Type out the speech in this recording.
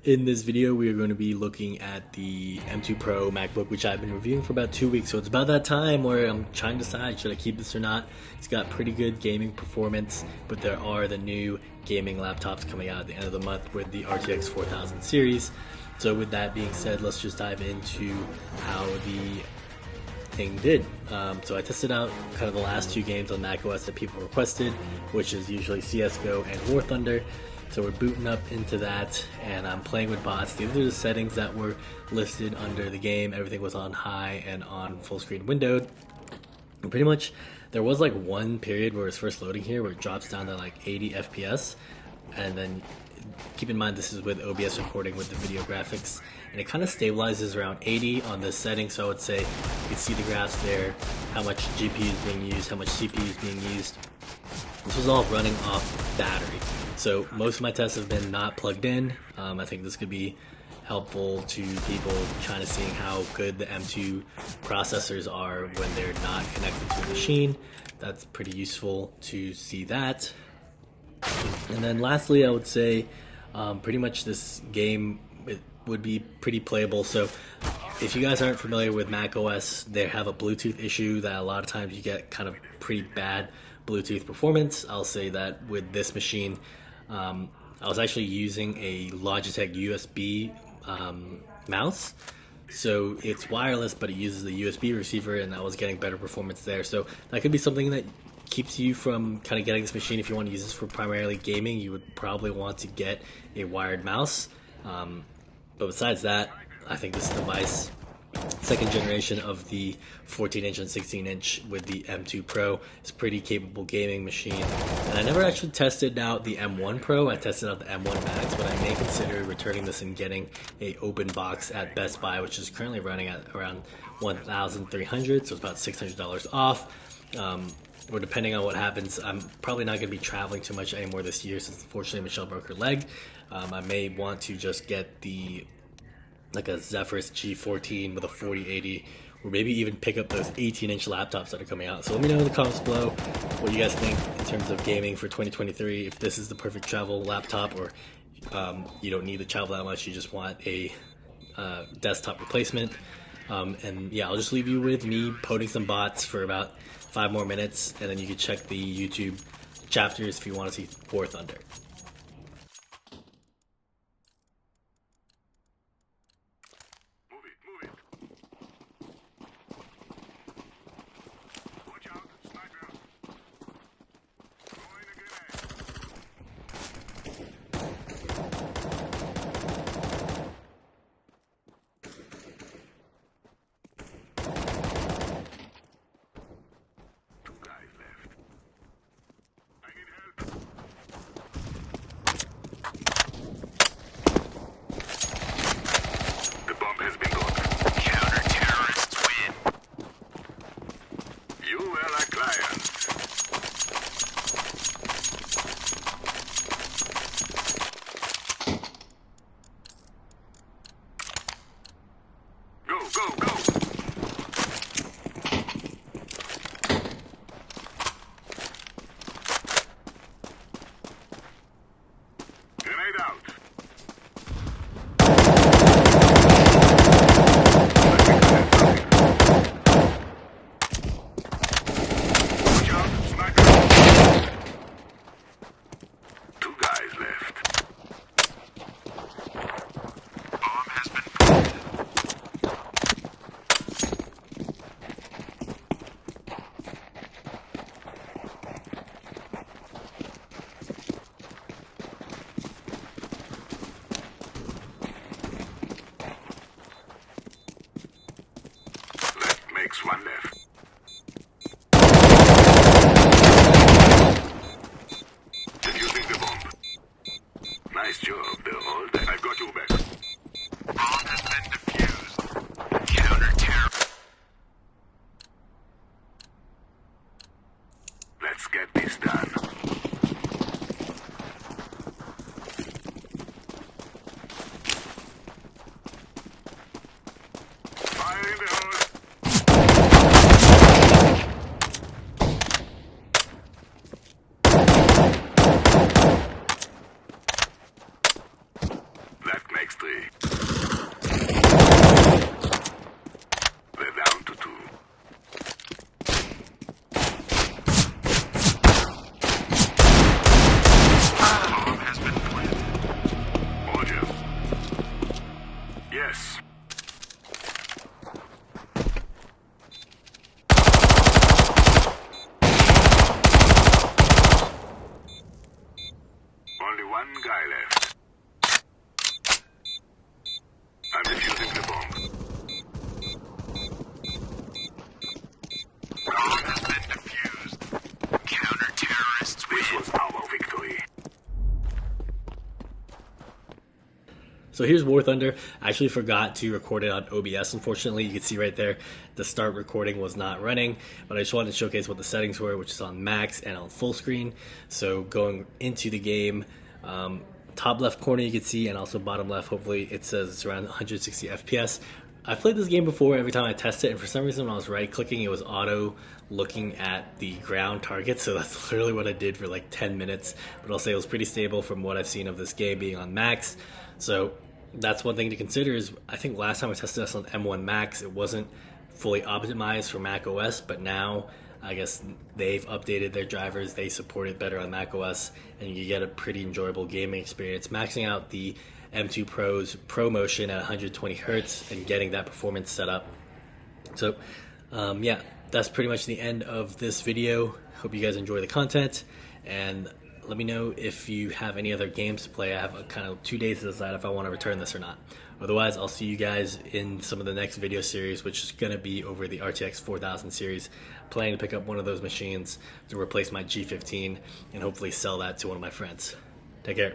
In this video, we are going to be looking at the M2 Pro Macbook, which I've been reviewing for about 2 weeks. So it's about that time where I'm trying to decide, should I keep this or not? It's got pretty good gaming performance, but there are the new gaming laptops coming out at the end of the month with the RTX 4000 series. So with that being said, let's just dive into how the thing did. So I tested out kind of the last two games on macOS that people requested, which is usually CSGO and War Thunder. So we're booting up into that, and I'm playing with bots. These are the settings that were listed under the game. Everything was on high and on full screen windowed. And pretty much, there was like one period where it's first loading here where it drops down to like 80 FPS, and then keep in mind this is with OBS recording with the video graphics, and it kind of stabilizes around 80 on this setting. So I would say you can see the graphs there, how much GPU is being used, how much CPU is being used. This was all running off battery. So most of my tests have been not plugged in. I think this could be helpful to people trying to see how good the M2 processors are when they're not connected to a machine. That's pretty useful to see that. And then lastly, I would say pretty much this game it would be pretty playable. So if you guys aren't familiar with macOS, they have a Bluetooth issue that a lot of times you get kind of pretty bad Bluetooth performance. I'll say that with this machine, I was actually using a Logitech USB mouse. So it's wireless, but it uses the USB receiver, and I was getting better performance there. So that could be something that keeps you from kind of getting this machine. If you want to use this for primarily gaming, you would probably want to get a wired mouse. But besides that, I think this device, second generation of the 14-inch and 16-inch with the M2 Pro, is a pretty capable gaming machine. And I never actually tested out the M1 Pro. I tested out the M1 Max, but I may consider returning this and getting a open box at Best Buy, which is currently running at around $1,300, so it's about $600 off. Or depending on what happens, I'm probably not going to be traveling too much anymore this year since unfortunately Michelle broke her leg. I may want to just get the like a Zephyrus G14 with a 4080, or maybe even pick up those 18-inch laptops that are coming out. So let me know in the comments below what you guys think in terms of gaming for 2023, if this is the perfect travel laptop, or you don't need to travel that much, you just want a desktop replacement. And yeah, I'll just leave you with me coding some bots for about 5 more minutes, and then you can check the YouTube chapters if you want to see War Thunder. So here's War Thunder. I actually forgot to record it on OBS, unfortunately. You can see right there the start recording was not running, but I just wanted to showcase what the settings were, which is on max and on full screen. So going into the game, top left corner you can see, and also bottom left, hopefully it says it's around 160 FPS. I've played this game before. Every time I test it, and for some reason when I was right clicking, it was auto looking at the ground target, so that's literally what I did for like 10 minutes. But I'll say it was pretty stable from what I've seen of this game being on max. So that's one thing to consider. Is I think last time I tested this on M1 Max, it wasn't fully optimized for Mac OS, but now I guess they've updated their drivers, they support it better on Mac OS, and you get a pretty enjoyable gaming experience. Maxing out the M2 Pro's Pro Motion at 120 Hertz and getting that performance set up. So yeah, that's pretty much the end of this video. Hope you guys enjoy the content, and let me know if you have any other games to play. I have kind of 2 days to decide if I want to return this or not. Otherwise, I'll see you guys in some of the next video series, which is going to be over the RTX 4000 series. Planning to pick up one of those machines to replace my G15 and hopefully sell that to one of my friends. Take care.